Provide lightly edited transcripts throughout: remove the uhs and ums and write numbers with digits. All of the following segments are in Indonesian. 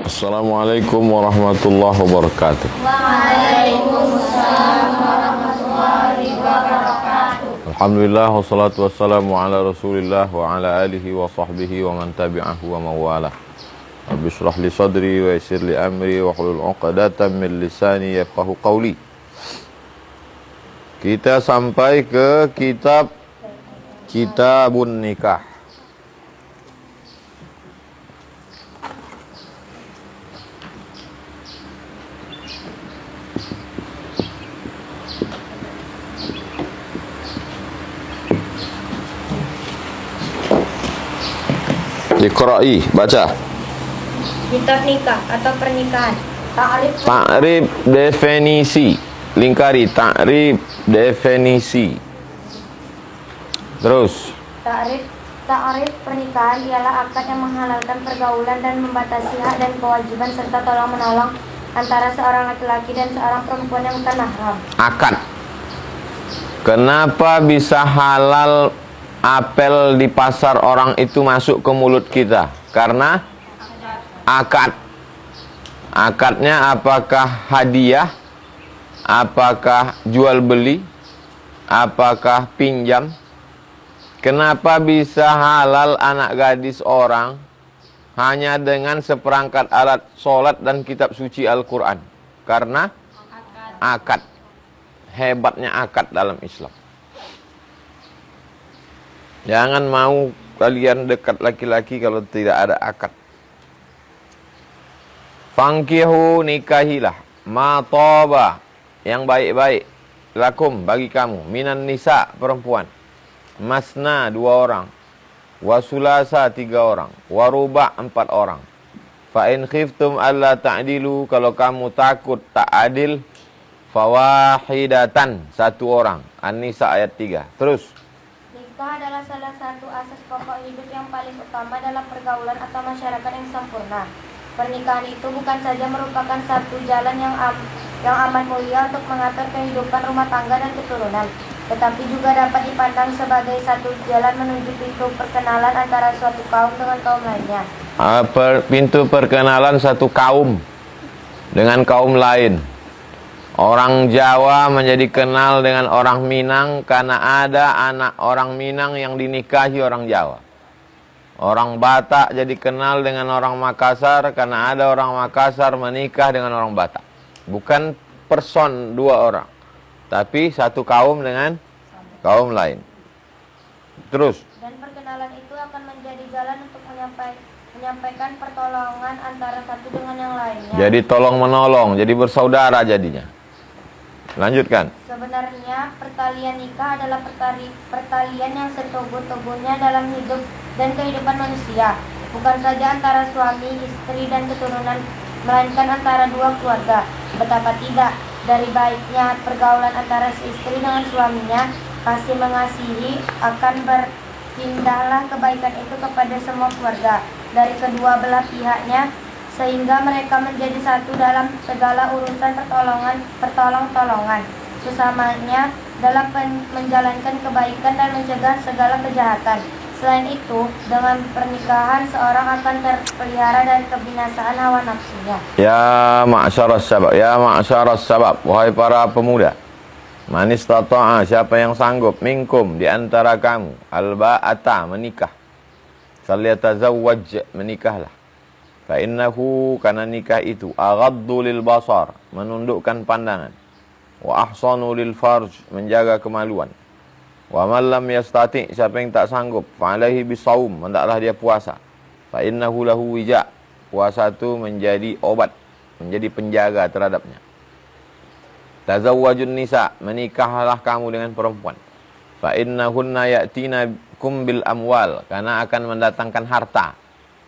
Assalamualaikum warahmatullahi wabarakatuh. Waalaikumsalam warahmatullahi wabarakatuh. Alhamdulillah wassalatu wassalamu ala rasulillah wa ala alihi wa sahbihi wa man tabi'ahu wa mawalah. Rabbi shrah li sadri wa yassir li amri wa hlul 'uqdatam min lisani yafqahu qawli. Kita sampai ke Kitabun Nikah. Iqra'i, baca. Kitab nikah atau pernikahan. Ta'rif definisi. Lingkari ta'rif definisi. Terus. Ta'rif pernikahan ialah akad yang menghalalkan pergaulan dan membatasi hak dan kewajiban serta tolong menolong antara seorang laki-laki dan seorang perempuan yang bukan mahram. Akad. Kenapa bisa halal apel di pasar orang itu masuk ke mulut kita? Karena akad. Akadnya apakah hadiah, apakah jual beli, apakah pinjam? Kenapa bisa halal anak gadis orang hanya dengan seperangkat alat sholat dan kitab suci Al-Quran? Karena akad. Hebatnya akad dalam Islam. Jangan mau kalian dekat laki-laki kalau tidak ada akad. Fangkihu, nikahilah, ma toba, yang baik-baik, lakum, bagi kamu, minan nisa, perempuan, masna, 2 orang, wasulasa, 3 orang, waruba, 4 orang. Fa in khiftum alla ta'dilu, kalau kamu takut tak adil, fawahidatan, 1 orang. An-Nisa ayat 3. Terus. Nikah adalah salah satu asas pokok hidup yang paling utama dalam pergaulan atau masyarakat yang sempurna. Pernikahan itu bukan saja merupakan satu jalan yang amat mulia untuk mengatur kehidupan rumah tangga dan keturunan, tetapi juga dapat dipandang sebagai satu jalan menuju pintu perkenalan antara suatu kaum dengan kaum lainnya. Pintu perkenalan satu kaum dengan kaum lain. Orang Jawa menjadi kenal dengan orang Minang karena ada anak orang Minang yang dinikahi orang Jawa. Orang Batak jadi kenal dengan orang Makassar karena ada orang Makassar menikah dengan orang Batak. Bukan person 2 orang, tapi satu kaum dengan kaum lain. Terus. Dan perkenalan itu akan menjadi jalan untuk menyampaikan pertolongan antara satu dengan yang lainnya. Jadi tolong menolong, jadi bersaudara jadinya. Lanjutkan. Sebenarnya pertalian nikah adalah pertalian yang setubuh-tubuhnya dalam hidup dan kehidupan manusia, bukan saja antara suami, istri, dan keturunan, melainkan antara 2 keluarga. Betapa tidak dari baiknya pergaulan antara si istri dengan suaminya, kasih mengasihi akan berpindahlah kebaikan itu kepada semua keluarga dari kedua belah pihaknya, sehingga mereka menjadi satu dalam segala urusan pertolong-tolongan sesamanya dalam menjalankan kebaikan dan mencegah segala kejahatan. Selain itu, dengan pernikahan seorang akan terpelihara dari kebinasaan hawa nafsunya. Ya ma'syaras sabab, wahai para pemuda, man istata'a, siapa yang sanggup, minkum, di antara kamu, alba'ata, menikah, falyatazawwaj, menikahlah. Fa innahu, karena nikah itu, aghaddu lil basar, menundukkan pandangan, wa ahsanu lil farj, menjaga kemaluan. Wa man lam yastati', siapa yang tak sanggup, fa alaihi bisawm, hendaklah dia puasa. Fa innahu lahu wija', puasa itu menjadi obat, menjadi penjaga terhadapnya. Tazawwajun nisa, menikahlah kamu dengan perempuan. Fa innahunna ya'tina kum bil amwal, karena akan mendatangkan harta.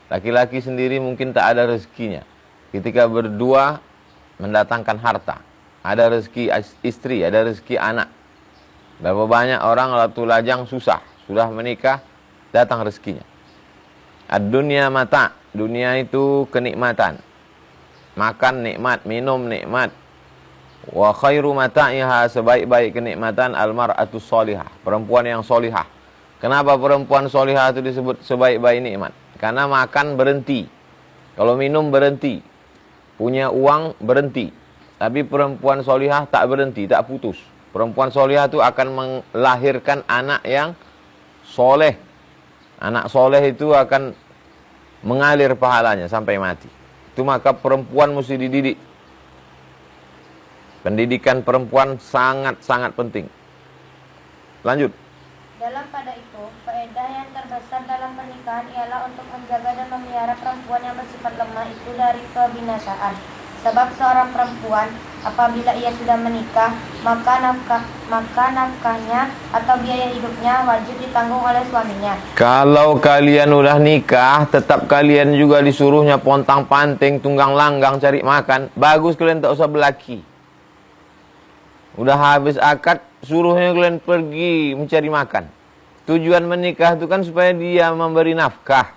Laki-laki sendiri mungkin tak ada rezekinya. Ketika berdua mendatangkan harta. Ada rezeki istri, ada rezeki anak. Berapa banyak orang waktu lajang susah, sudah menikah, datang rezekinya. Ad-dunya mata, dunia itu kenikmatan. Makan nikmat, minum nikmat. Wa khairu mata'iha, sebaik-baik kenikmatan al-mar'atu sholihah, perempuan yang solihah. Kenapa perempuan solihah itu disebut sebaik-baik nikmat? Karena makan berhenti. Kalau minum berhenti. Punya uang berhenti. Tapi perempuan solihah tak berhenti, tak putus. Perempuan solihah itu akan melahirkan anak yang soleh. Anak soleh itu akan mengalir pahalanya sampai mati. Itu maka perempuan mesti dididik. Pendidikan perempuan sangat-sangat penting. Lanjut. Dalam pada itu, faedah yang terbesar dalam pernikahan ialah untuk menjaga dan memelihara perempuan yang bersifat lemah itu dari kebinasaan. Sebab seorang perempuan apabila ia sudah menikah, maka nafkahnya atau biaya hidupnya wajib ditanggung oleh suaminya. Kalau kalian udah nikah, tetap kalian juga disuruhnya pontang-panting, tunggang langgang cari makan. Bagus kalian tak usah belaki. Udah habis akad, suruhnya kalian pergi mencari makan. Tujuan menikah itu kan supaya dia memberi nafkah.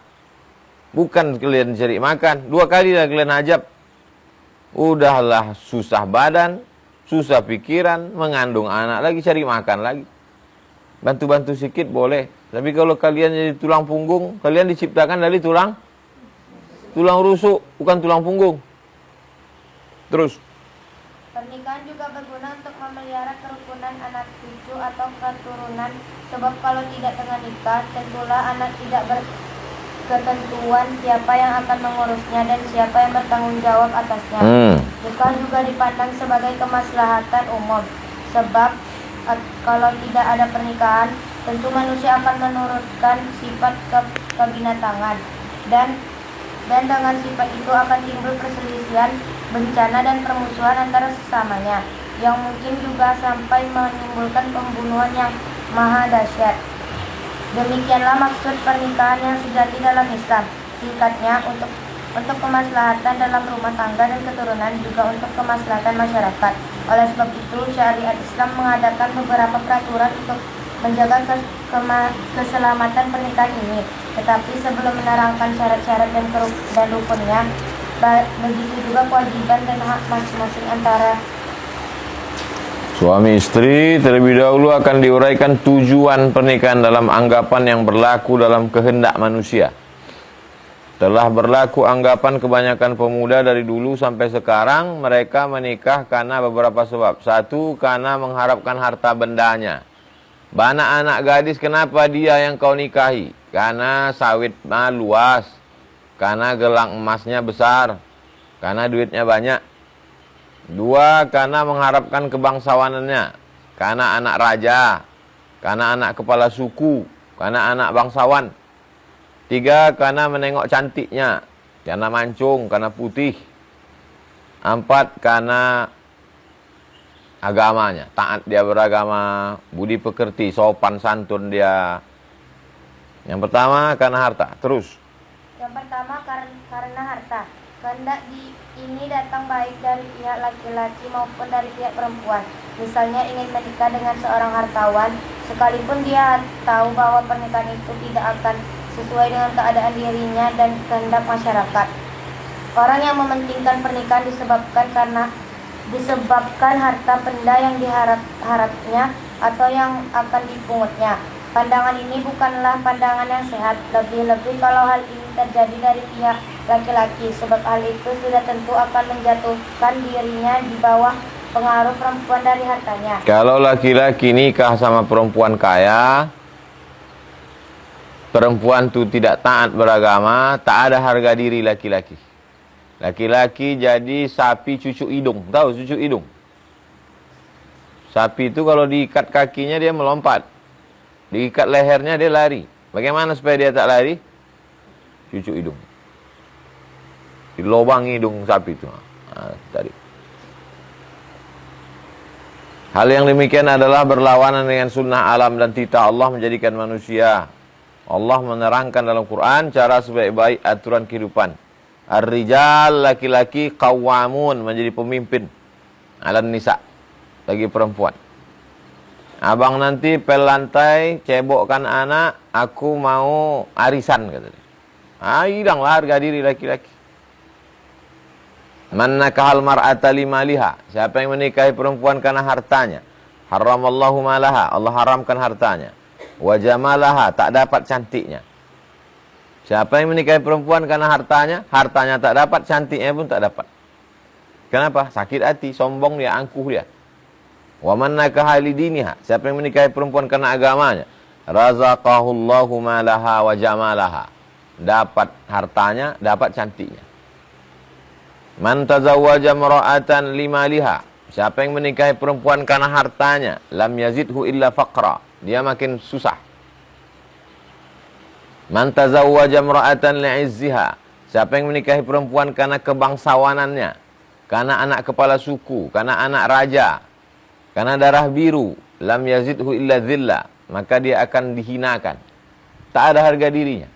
Bukan kalian cari makan. 2 kali lah kalian ajab. Udahlah susah badan, susah pikiran, mengandung anak lagi, cari makan lagi. Bantu-bantu sedikit boleh. Tapi kalau kalian jadi tulang punggung, kalian diciptakan dari tulang rusuk, bukan tulang punggung. Terus. Pernikahan juga berguna untuk memelihara kerukunan anak cucu atau keturunan. Sebab kalau tidak dengan nikah, tentulah anak tidak berketentuan siapa yang akan mengurusnya dan siapa yang bertanggung jawab atasnya. Nikah juga dipandang sebagai kemaslahatan umum. Sebab kalau tidak ada pernikahan, tentu manusia akan menurutkan sifat kebinatangan. Dan dengan sifat itu akan timbul perselisihan, bencana dan permusuhan antara sesamanya, yang mungkin juga sampai menimbulkan pembunuhan yang maha dahsyat. Demikianlah maksud pernikahan yang sejati dalam Islam. Singkatnya, untuk kemaslahatan dalam rumah tangga dan keturunan, juga untuk kemaslahatan masyarakat. Oleh sebab itu, syariat Islam mengadakan beberapa peraturan untuk menjaga keselamatan pernikahan ini. Tetapi sebelum menerangkan syarat-syarat dan rukunnya, begitu juga kewajiban dan hak masing-masing antara suami istri. Terlebih dahulu akan diuraikan tujuan pernikahan dalam anggapan yang berlaku dalam kehendak manusia. Telah berlaku anggapan kebanyakan pemuda dari dulu sampai sekarang, mereka menikah karena beberapa sebab. 1, karena mengharapkan harta bendanya. Banyak anak gadis, kenapa dia yang kau nikahi? Karena sawitnya luas, karena gelang emasnya besar, karena duitnya banyak. 2, karena mengharapkan kebangsawanannya, karena anak raja, karena anak kepala suku, karena anak bangsawan. 3, karena menengok cantiknya, karena mancung, karena putih. 4, karena agamanya, taat dia beragama, budi pekerti, sopan santun dia. Yang pertama karena harta. Terus. Yang pertama karena harta. Kehendak ini datang baik dari pihak laki-laki maupun dari pihak perempuan. Misalnya ingin menikah dengan seorang hartawan, sekalipun dia tahu bahwa pernikahan itu tidak akan sesuai dengan keadaan dirinya dan kehendak masyarakat. Orang yang mementingkan pernikahan disebabkan harta benda yang diharapnya atau yang akan dipungutnya. Pandangan ini bukanlah pandangan yang sehat, lebih-lebih kalau hal ini terjadi dari pihak laki-laki, sebab hal itu sudah tentu akan menjatuhkan dirinya di bawah pengaruh perempuan dari hartanya. Kalau laki-laki nikah sama perempuan kaya, perempuan itu tidak taat beragama, tak ada harga diri laki-laki. Laki-laki jadi sapi cucuk hidung. Tahu cucuk hidung? Sapi itu kalau diikat kakinya dia melompat. Diikat lehernya dia lari. Bagaimana supaya dia tak lari? Cucuk hidung. Dilobang hidung sapi itu. Tadi. Hal yang demikian adalah berlawanan dengan sunnah alam dan titah Allah menjadikan manusia. Allah menerangkan dalam Quran cara sebaik-baik aturan kehidupan. Ar-rijal, laki-laki, qawwamun, menjadi pemimpin. Alan nisa, bagi perempuan. Abang nanti pel lantai, cebokkan anak, aku mau arisan, kata dia. Hilanglah harga diri laki-laki. Man nakahal mar'ata limaliha, siapa yang menikahi perempuan karena hartanya, haramallahu malaha, Allah haramkan hartanya. Wa jamalaha, tak dapat cantiknya. Siapa yang menikahi perempuan karena hartanya, hartanya tak dapat, cantiknya pun tak dapat. Kenapa? Sakit hati, sombong dia, angkuh dia. Wa man nakaha lidiniha, siapa yang menikahi perempuan karena agamanya, razaqahullahu malaha wa jamalaha. Dapat hartanya, dapat cantiknya. Man tazawwaja mar'atan limaliha, siapa yang menikahi perempuan karena hartanya, lam yazidhu illa faqra, dia makin susah. Man tazawwaja imra'atan li'izziha, siapa yang menikahi perempuan karena kebangsawanannya, karena anak kepala suku, karena anak raja, karena darah biru, lam yazidhu illa dhilla, maka dia akan dihinakan. Tak ada harga dirinya.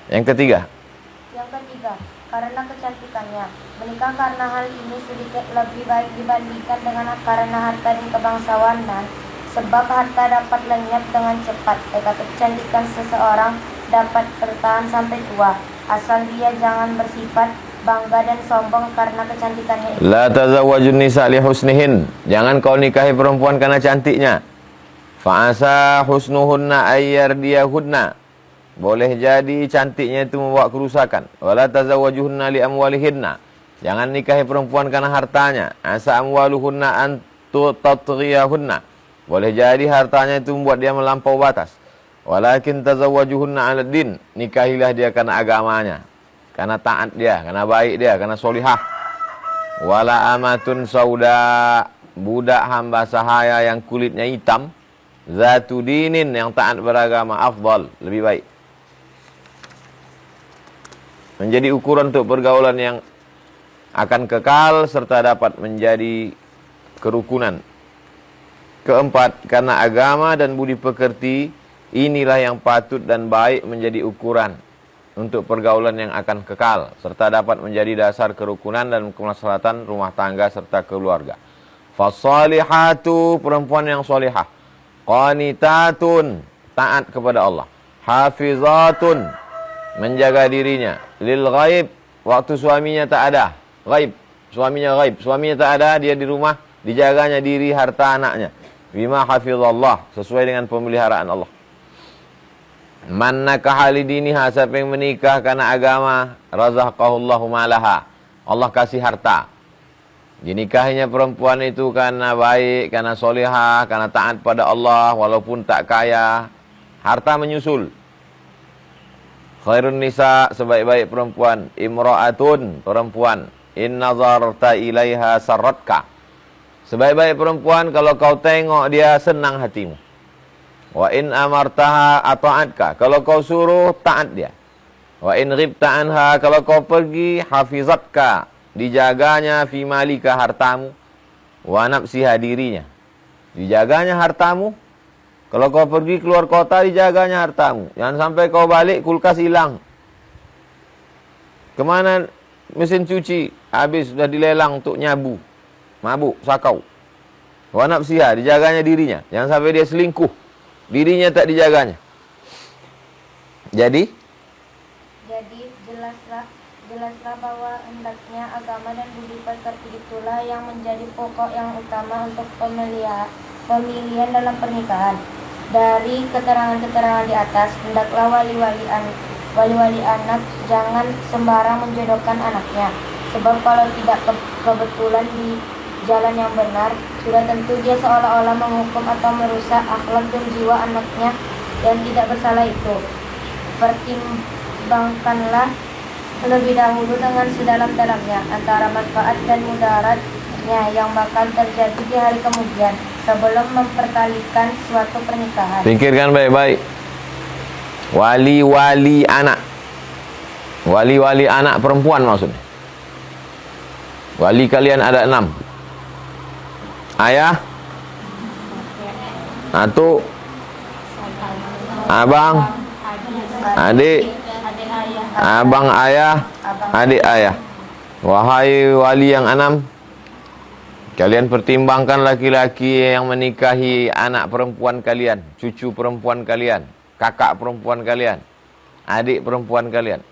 Yang ketiga, karena kecantikannya. Menikah karena hal ini sedikit lebih baik dibandingkan dengan karena harta dan kebangsawanan. Sebab harta dapat lenyap dengan cepat, tetapi kecantikan seseorang dapat bertahan sampai tua, asal dia jangan bersifat bangga dan sombong karena kecantikannya itu. La tazawwajun nisa li husnihin, jangan kau nikahi perempuan karena cantiknya. Fa'asa husnuhunna ayyardiyahunna, boleh jadi cantiknya itu membawa kerusakan. Wala tazawwajuhunna li amwalihinna, jangan nikahi perempuan karena hartanya. Asa amwaluhunna an tatriyahunna, boleh jadi hartanya itu membuat dia melampau batas. Walakin tazawwajuhunna 'ala din, nikahilah dia karena agamanya, karena taat dia, karena baik dia, karena solihah. Wala amatun sauda, budak hamba sahaya yang kulitnya hitam, zatu dinin, yang taat beragama, afdal, lebih baik. Menjadi ukuran untuk pergaulan yang akan kekal serta dapat menjadi kerukunan. Keempat, karena agama dan budi pekerti, inilah yang patut dan baik menjadi ukuran untuk pergaulan yang akan kekal, serta dapat menjadi dasar kerukunan dan kemaslahatan rumah tangga serta keluarga. Fasalihatu, perempuan yang solihah. Qanitatun, taat kepada Allah. Hafizatun, menjaga dirinya. Lil ghaib, waktu suaminya tak ada. Ghaib, suaminya ghaib. Suaminya tak ada, dia di rumah, dijaganya diri, harta anaknya. Bima hafizallah, sesuai dengan pemeliharaan Allah. Man nakaha lidiniha, siapa yang menikah karena agama, razaqahullahu malaha, Allah kasih harta. Dinikahinya perempuan itu karena baik, karena solihah, karena taat pada Allah, walaupun tak kaya, harta menyusul. Khairun nisa, sebaik-baik perempuan, imra'atun, perempuan, in nazarta ilaiha sarratka, sebaik-baik perempuan kalau kau tengok dia senang hatimu. Wa in amartaha ata'atka, kalau kau suruh taat dia. Wa in ghibta anha, kalau kau pergi, hafizatka, dijaganya fi malika, hartamu. Wa nafsiha, dirinya, dijaganya hartamu. Kalau kau pergi keluar kota, dijaganya hartamu. Jangan sampai kau balik kulkas hilang. Kemana mesin cuci? Habis, sudah dilelang untuk nyabu. Mabuk, sakau. Wa nafsiha, dijaganya dirinya. Jangan sampai dia selingkuh, dirinya tak dijaganya. Jadi jelaslah bahwa hendaknya agama dan budi pekerti itulah yang menjadi pokok yang utama untuk pemilihan dalam pernikahan. Dari keterangan-keterangan di atas, hendaklah wali-wali anak jangan sembarang menjodohkan anaknya. Sebab kalau tidak kebetulan di jalan yang benar, sudah tentu dia seolah-olah menghukum atau merusak akhlak dan jiwa anaknya yang tidak bersalah itu. Pertimbangkanlah lebih dahulu dengan sedalam-dalamnya antara manfaat dan mudaratnya yang bakal terjadi di hari kemudian sebelum mempertalikan suatu pernikahan. Pikirkan baik-baik. Wali-wali anak, wali-wali anak perempuan maksudnya. Wali kalian ada 6. Ayah, atuk, abang, adik, abang ayah, adik ayah. Wahai wali yang 6, kalian pertimbangkan laki-laki yang menikahi anak perempuan kalian, cucu perempuan kalian, kakak perempuan kalian, adik perempuan kalian.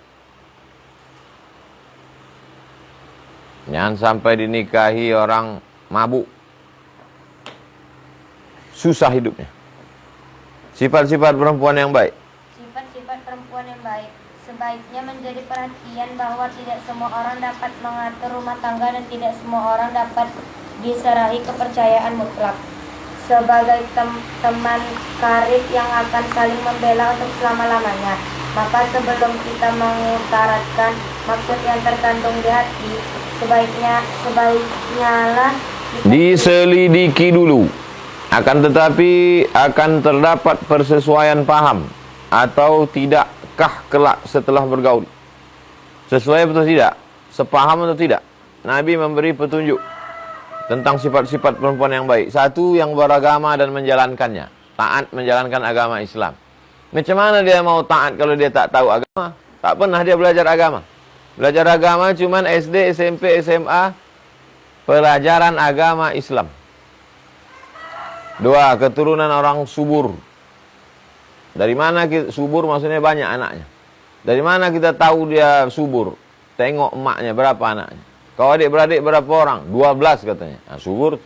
Jangan sampai dinikahi orang mabuk, susah hidupnya. Sifat-sifat perempuan yang baik. Sifat-sifat perempuan yang baik. Sebaiknya menjadi perhatian bahwa tidak semua orang dapat mengatur rumah tangga dan tidak semua orang dapat diserahi kepercayaan mutlak. Sebagai teman karib yang akan saling membela untuk selama-lamanya, maka sebelum kita mengutarakan maksud yang terkandung di hati, sebaiknya lah diselidiki dulu. Akan tetapi akan terdapat persesuaian paham atau tidakkah kelak setelah bergaul. Sesuai atau tidak? Sepaham atau tidak? Nabi memberi petunjuk tentang sifat-sifat perempuan yang baik. Satu, yang beragama dan menjalankannya. Taat menjalankan agama Islam. Macam mana dia mau taat kalau dia tak tahu agama? Tak pernah dia belajar agama. Belajar agama cuman SD, SMP, SMA, pelajaran agama Islam. Dua, keturunan orang subur. Dari mana kita, subur maksudnya banyak anaknya. Dari mana kita tahu dia subur? Tengok emaknya berapa anaknya. Kau adik-beradik berapa orang? 12 katanya. Nah, subur.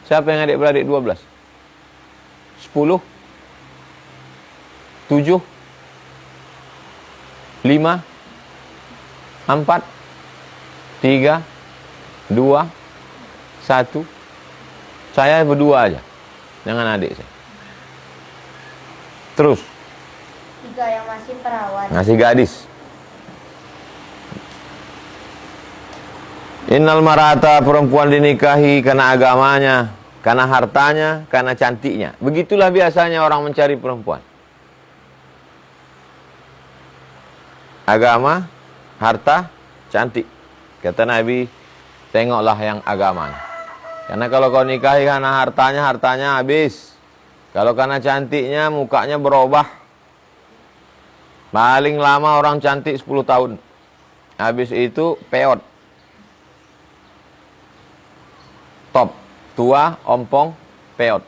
Siapa yang adik-beradik 12? 10? 7? 5? 4? 3? 2? 1? Saya berdua aja dengan adik saya. Terus 3 yang masih perawan. masih gadis. Innal marata, perempuan dinikahi karena agamanya, karena hartanya, karena cantiknya. Begitulah biasanya orang mencari perempuan. Agama, harta, cantik. Kata Nabi, tengoklah yang agamanya. Karena kalau kau nikahi karena hartanya, hartanya habis. Kalau karena cantiknya, mukanya berubah. Paling lama orang cantik 10 tahun. Habis itu peot. Top, tua, ompong, peot.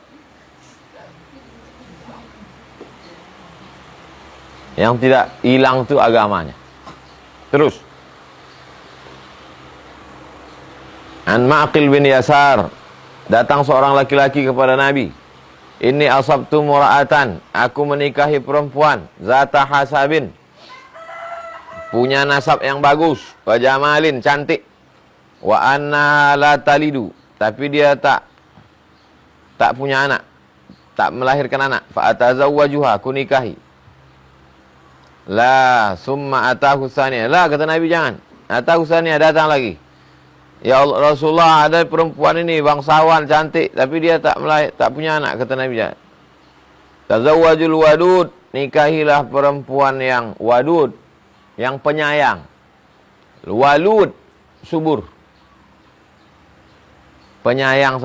Yang tidak hilang itu agamanya. Terus. An Ma'qil bin Yasar, datang seorang laki-laki kepada Nabi. Inni asabtu mura'atan, aku menikahi perempuan zata hasabin, punya nasab yang bagus, wa jamalin, cantik, wa anna la talidu, tapi dia tak punya anak, tak melahirkan anak. Fa atazawwajuha, aku nikahi. La summa atahu tsaniyah, la, kata Nabi jangan. Atahu tsaniyah, datang lagi. Ya Allah, Rasulullah, ada perempuan ini bangsawan cantik tapi dia tak punya anak, kata Nabi. Tazawwajul wadud, nikahilah perempuan yang wadud, yang penyayang. Walud, subur. Penyayang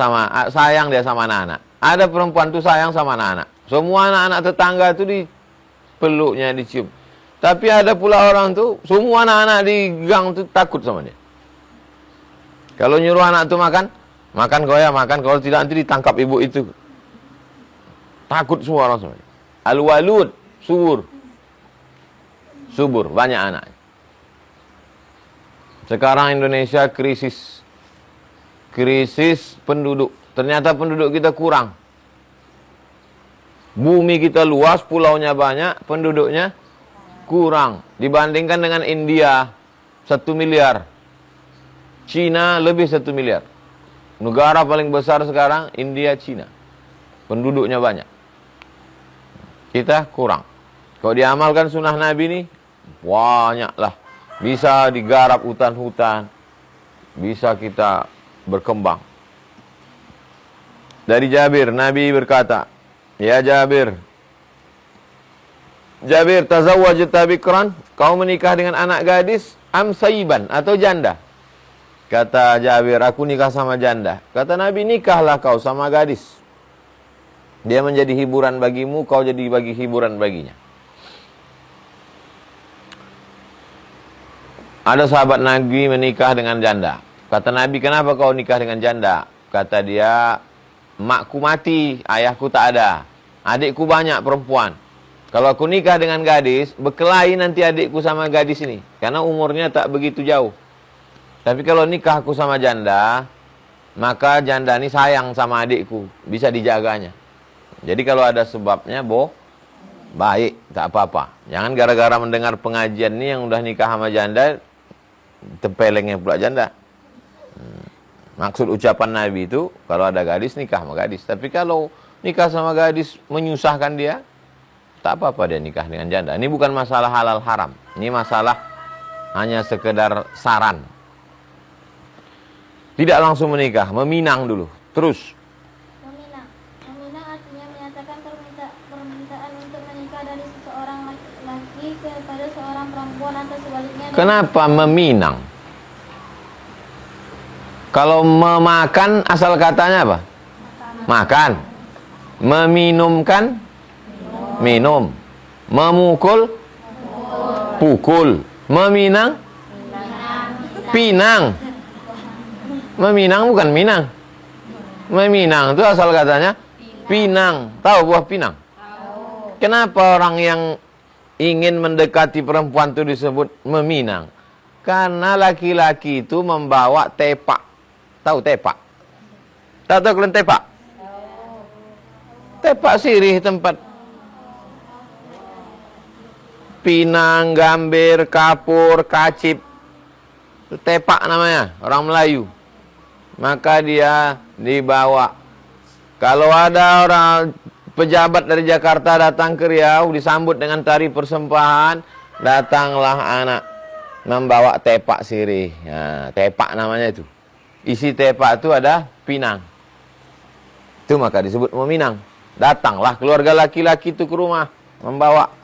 sayang dia sama anak-anak. Ada perempuan tuh sayang sama anak-anak. Semua anak-anak tetangga itu dipeluknya, dicium. Tapi ada pula orang tuh, semua anak-anak di gang tuh takut sama dia. Kalau nyuruh anak itu makan kau ya makan. Kalau tidak nanti ditangkap ibu itu. Takut semua orang semua. Al-walud, subur. Subur, banyak anaknya. Sekarang Indonesia krisis penduduk. Ternyata penduduk kita kurang. Bumi kita luas, pulaunya banyak, penduduknya kurang. Dibandingkan dengan India, 1 miliar. Cina lebih 1 miliar. Negara paling besar sekarang India, Cina. Penduduknya banyak. Kita kurang. Kalau diamalkan sunnah Nabi ini, banyaklah. Bisa digarap hutan-hutan. Bisa kita berkembang. Dari Jabir, Nabi berkata, ya Jabir, tazawwajta bikran, kau menikah dengan anak gadis, am sayyiban, atau janda? Kata Jabir, aku nikah sama janda. Kata Nabi, nikahlah kau sama gadis. Dia menjadi hiburan bagimu, kau jadi bagi hiburan baginya. Ada sahabat Nabi menikah dengan janda. Kata Nabi, kenapa kau nikah dengan janda? Kata dia, makku mati, ayahku tak ada. Adikku banyak perempuan. Kalau aku nikah dengan gadis, berkelahi nanti adikku sama gadis ini. Karena umurnya tak begitu jauh. Tapi kalau nikah aku sama janda, maka janda ini sayang sama adikku, bisa dijaganya. Jadi kalau ada sebabnya, baik, tak apa-apa. Jangan gara-gara mendengar pengajian ini yang udah nikah sama janda, tempelengnya pula janda. Maksud ucapan Nabi itu, kalau ada gadis, nikah sama gadis. Tapi kalau nikah sama gadis menyusahkan dia, tak apa-apa dia nikah dengan janda. Ini bukan masalah halal haram. Ini masalah hanya sekedar saran. Tidak langsung menikah, meminang dulu. Terus. Meminang artinya menyatakan permintaan untuk menikah dari seseorang laki kepada seorang perempuan atau sebaliknya. Kenapa meminang? Kalau memakan asal katanya apa? Makan. Meminumkan? Minum. Memukul? Pukul. Meminang? Pinang. Meminang bukan minang. Meminang itu asal katanya pinang. Tahu buah pinang? Kenapa orang yang ingin mendekati perempuan itu disebut meminang? Karena laki-laki itu membawa tepak. Tahu tepak? Tahu kalian tepak? Tepak sirih tempat pinang, gambir, kapur, kacip. Tepak namanya, orang Melayu. Maka dia dibawa. Kalau ada orang pejabat dari Jakarta datang ke Riau, disambut dengan tari persembahan, datanglah anak membawa tepak sirih. Nah, tepak namanya itu. Isi tepak itu ada pinang. Itu maka disebut meminang. Datanglah keluarga laki-laki itu ke rumah membawa.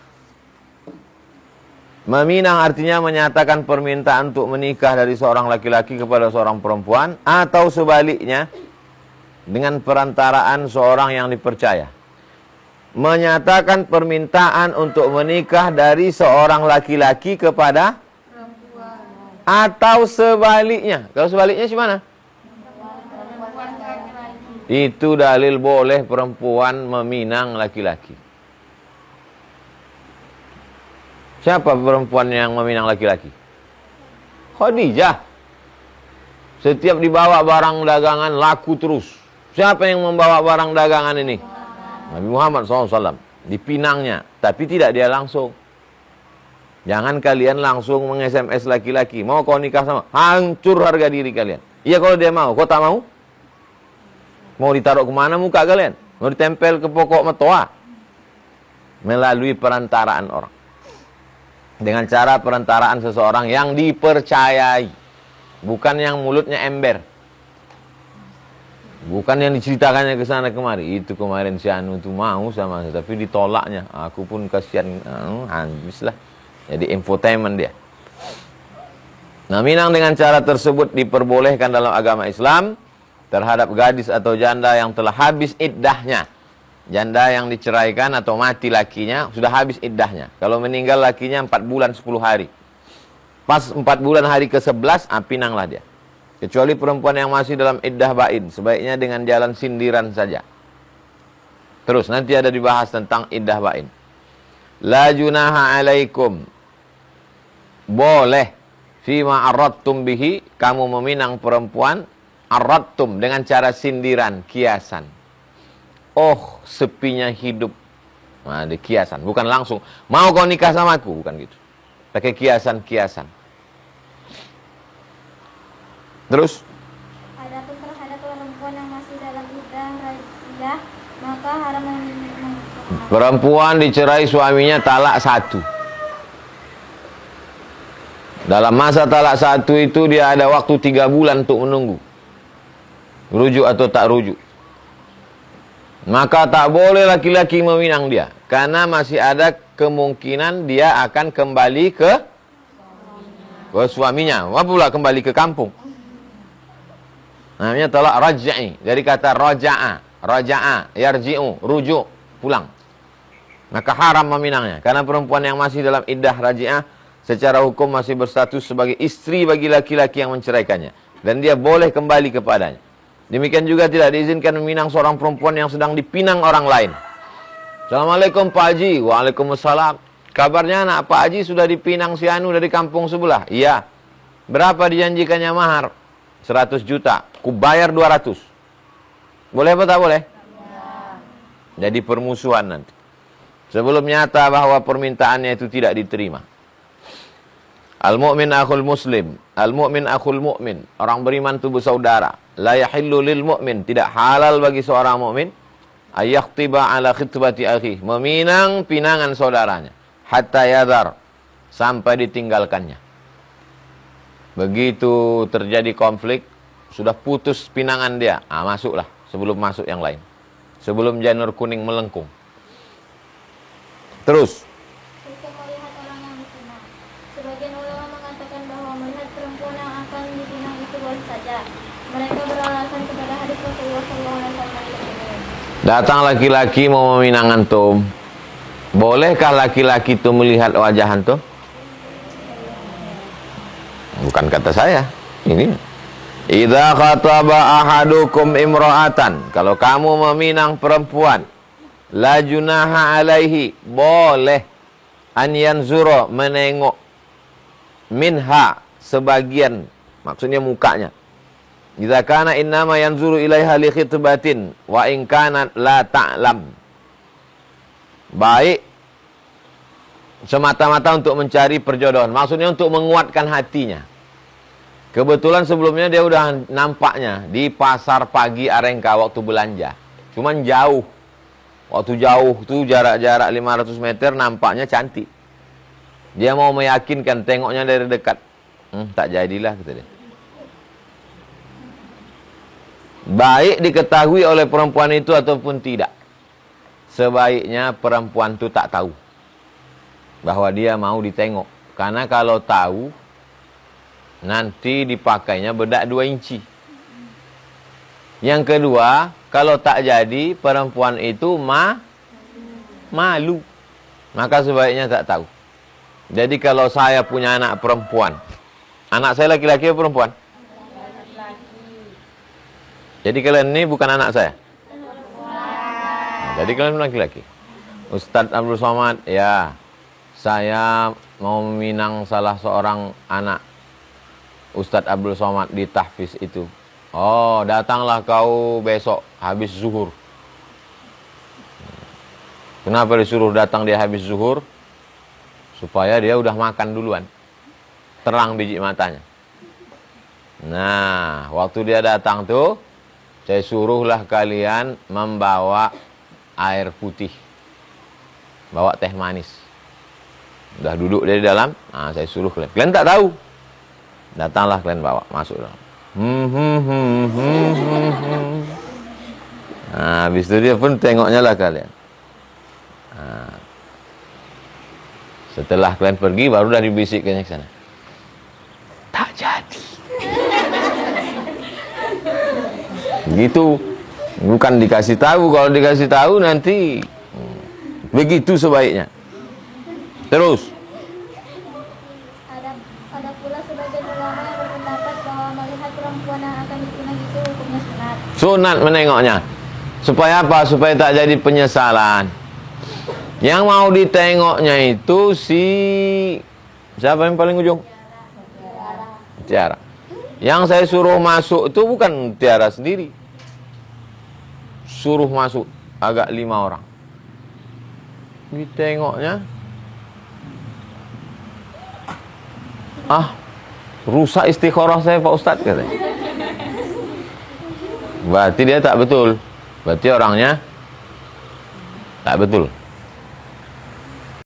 Meminang artinya menyatakan permintaan untuk menikah dari seorang laki-laki kepada seorang perempuan, atau sebaliknya dengan perantaraan seorang yang dipercaya. Menyatakan permintaan untuk menikah dari seorang laki-laki kepada perempuan, atau sebaliknya. Kalau sebaliknya gimana? Itu dalil boleh perempuan meminang laki-laki. Siapa perempuan yang meminang laki-laki? Khadijah. Setiap dibawa barang dagangan laku terus. Siapa yang membawa barang dagangan ini? Nabi Muhammad SAW. Dipinangnya. Tapi tidak dia langsung. Jangan kalian langsung meng-SMS laki-laki. Mau kau nikah sama? Hancur harga diri kalian. Iya kalau dia mau. Kau tak mau? Mau ditaruh kemana muka kalian? Mau ditempel ke pokok metoa? Melalui perantaraan orang. Dengan cara perantaraan seseorang yang dipercayai. Bukan yang mulutnya ember. Bukan yang diceritakannya ke sana kemari. Itu kemarin si Anu itu mau sama saya, tapi ditolaknya. Aku pun kasihan, habislah. Jadi infotainment dia. Nah, minang dengan cara tersebut diperbolehkan dalam agama Islam terhadap gadis atau janda yang telah habis iddahnya. Janda yang diceraikan atau mati lakinya sudah habis iddahnya. Kalau meninggal lakinya 4 bulan 10 hari. Pas 4 bulan hari ke-11, pinanglah dia. Kecuali perempuan yang masih dalam iddah bain, sebaiknya dengan jalan sindiran saja. Terus nanti ada dibahas tentang iddah bain. La junaha alaikum. Boleh fima arradtum bihi, kamu meminang perempuan arradtum dengan cara sindiran, kiasan. Oh, sepinya hidup. Nah, di kiasan, bukan langsung mau kau nikah sama aku, bukan gitu. Pakai kiasan-kiasan. Terus Adapun terhadap perempuan yang masih dalam iddah raj'iyah, maka haram perempuan dicerai suaminya talak 1. Dalam masa talak 1 itu dia ada waktu 3 bulan untuk menunggu. Rujuk atau tak rujuk. Maka tak boleh laki-laki meminang dia. Karena masih ada kemungkinan dia akan kembali ke suaminya. Apa pula kembali ke kampung? Namanya talak raj'i. Dari kata raja'a. Raja'a, yarji'u, rujuk, pulang. Maka haram meminangnya. Karena perempuan yang masih dalam iddah raji'ah secara hukum masih berstatus sebagai istri bagi laki-laki yang menceraikannya. Dan dia boleh kembali kepadanya. Demikian juga tidak diizinkan meminang seorang perempuan yang sedang dipinang orang lain. Assalamualaikum Pak Haji. Waalaikumsalam. Kabarnya anak Pak Haji sudah dipinang si Anu dari kampung sebelah. Iya. Berapa dijanjikannya mahar? 100 juta. Ku bayar 200. Boleh apa tak boleh? Jadi permusuhan nanti. Sebelum nyata bahwa permintaannya itu tidak diterima. Al-mu'min akhul muslim, al-mu'min akhul mu'min. Orang beriman itu bersaudara. La yahillu lil mu'min, tidak halal bagi seorang mukmin ayakhtiba ala khitbati akhi, meminang pinangan saudaranya hatta yadhar, sampai ditinggalkannya. Begitu terjadi konflik, sudah putus pinangan dia, masuklah sebelum masuk yang lain. Sebelum janur kuning melengkung. Terus Jika melihat orang yang dipinang, sebagian ulama mengatakan bahwa melihat perempuan yang akan dipinang itu boleh saja. Mereka beralasan kepada hadis Rasulullah SAW ini. datang laki-laki mau meminang antum. Bolehkah laki-laki itu melihat wajah antum? Bukan kata saya. Ini. Idza khataba ahadukum imra'atan, kalau kamu meminang perempuan, la junaha alaihi, boleh an yanzura, menengok, minha, sebagian, maksudnya mukanya. Idza kana innama yanzuru ilaiha li khitbatin wa in kana la ta'lam. Baik semata-mata untuk mencari perjodohan, maksudnya untuk menguatkan hatinya. Kebetulan sebelumnya dia udah nampaknya di pasar pagi Arengka waktu belanja. Cuman jauh. Waktu jauh tuh jarak-jarak 500 meter nampaknya cantik. Dia mau meyakinkan, tengoknya dari dekat. Tak jadilah, kata dia. Baik diketahui oleh perempuan itu ataupun tidak. Sebaiknya perempuan itu tak tahu bahwa dia mau ditengok. Karena kalau tahu, nanti dipakainya bedak 2 inci. Yang kedua, kalau tak jadi, perempuan itu malu. Maka sebaiknya tak tahu. Jadi kalau saya punya anak perempuan, anak saya laki-laki atau perempuan? Jadi kalian ini bukan anak saya? Jadi kalian laki-laki. Ustadz Abdul Somad, ya, saya mau meminang salah seorang anak Ustadz Abdul Somad di tahfiz itu. Oh, datanglah kau besok habis zuhur. Kenapa disuruh datang dia habis zuhur? Supaya dia udah makan duluan. Terang biji matanya. Nah, waktu dia datang tuh, saya suruhlah kalian membawa air putih. Bawa teh manis. Udah duduk dari dalam, saya suruh kalian. Kalian tak tahu. Datanglah kalian bawa, masuk dalam. Nah, habis itu dia pun tengoknya lah kalian. Nah, setelah kalian pergi, baru dah dibisikkannya ke sana. Tak jadi. Gitu. Bukan dikasih tahu. Kalau dikasih tahu nanti begitu sebaiknya. Terus. Ada pula sebagian ulama yang berpendapat bahwa melihat perempuan yang akan dipinang itu hukumnya sunat. Sunat menengoknya. Supaya apa? Supaya tak jadi penyesalan. Yang mau ditengoknya itu siapa yang paling ujung? Tiara. Yang saya suruh masuk itu bukan Tiara sendiri. Suruh masuk agak 5 orang. Ditengoknya, rusak istikharah saya Pak Ustadz, katanya. Berarti dia tak betul. Berarti orangnya tak betul.